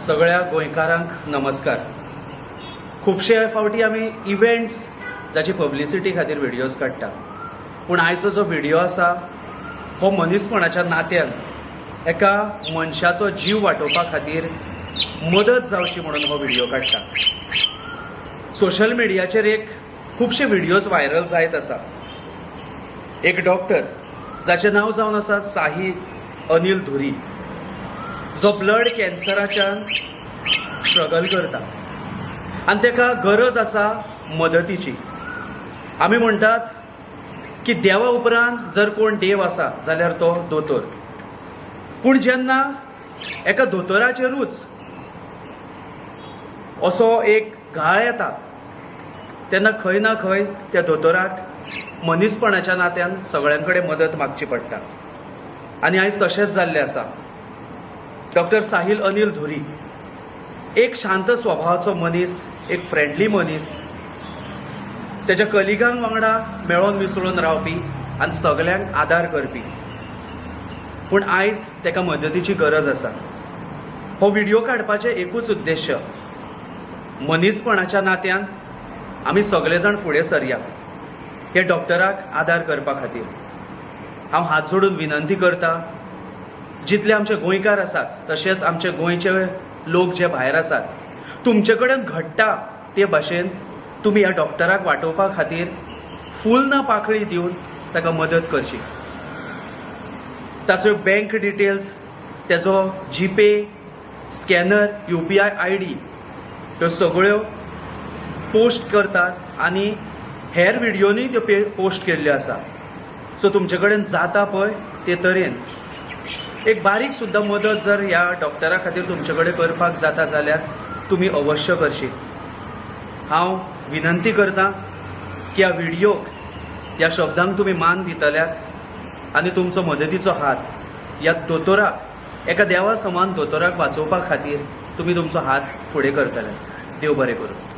सगळ्या गोंयकारांक नमस्कार। खूबशे फावटी आमी इव्हेंट्स जाची पब्लिसिटी खातीर व्हिडिओज काडटा, पूण आयचो जो व्हिडिओ आसा हो मनीसपणाच्या नात्यान एका मनशाचो जीव वाटोवपा खातीर मदत जावची म्हणून हो व्हिडिओ काडटा। सोशल मिडियाचेर खूबशे व्हिडिओज व्हायरल जायत आसा। एक डॉक्टर जाचें नांव जावन आसा साहिल अनिल धुरी, जो ब्लड कॅन्सराच्यान स्ट्रगल करता आनी ताका गरज आसा मदतीची। आमी म्हणटात की देवा उपरांत जर कोण देव आसा जाल्यार तो दोतोर, पूण जेन्ना एका दोतोराचेरूच असो एक घाळ येता तेन्ना खंय ना खंय त्या दोतोराक मनीसपणाच्या नात्यान सगळ्यांकडे मदत मागची पडटा। आनी आयज तशेंच जाल्लें आसा। डॉक्टर साहिल अनिल धुरी एक शांत स्वभावाचो मनीस, एक फ्रेंडली मनीस, त्याच्या कलिगांक वांगडा मेळोन मिसळून रावपी आनी सगल्यांक आदार करपी, पूण आयज ताका मदतीची गरज आसा। हो व्हिडिओ काडपाचें एकूच उद्देश्य, मनीसपणाच्या नात्यान आमी सगळे जाण फुडें सरया हे डॉक्टराक आदार करपा खातीर। हांव हात जोडून विनंती करता, जितले आमचे गोंयकार आसात तशेंच आमचे गोंयचे लोक जे भायर आसात, तुमचे कडेन घडटा ते भाशेन तुमी ह्या डॉक्टराक वाटोवपा खातीर फूल ना पाकळी दिवन ताका मदत करची। ताचो बँक डिटेल्स, तेजो जीपे, स्कॅनर, UPI ID ह्यो सगळ्यो पोस्ट करतात आनी हेर व्हिडिओनी त्यो पोस्ट केल्ल्यो आसा। सो तुमचे कडेन जाता पळय ते तरेन एक बारीक सुद्दां मदत जर ह्या डॉक्टरा खातीर तुमचे कडेन करपाक जाता जाल्यार तुमी अवश्य करची। हांव विनंती करता की ह्या व्हिडिओक, ह्या शब्दांक तुमी मान दितल्यात आनी तुमचो मदतीचो हात ह्या दोतोराक, एका देवा समान दोतोराक वाचोवपा खातीर तुमी तुमचो हात फुडें करतले। देव बरें करूं।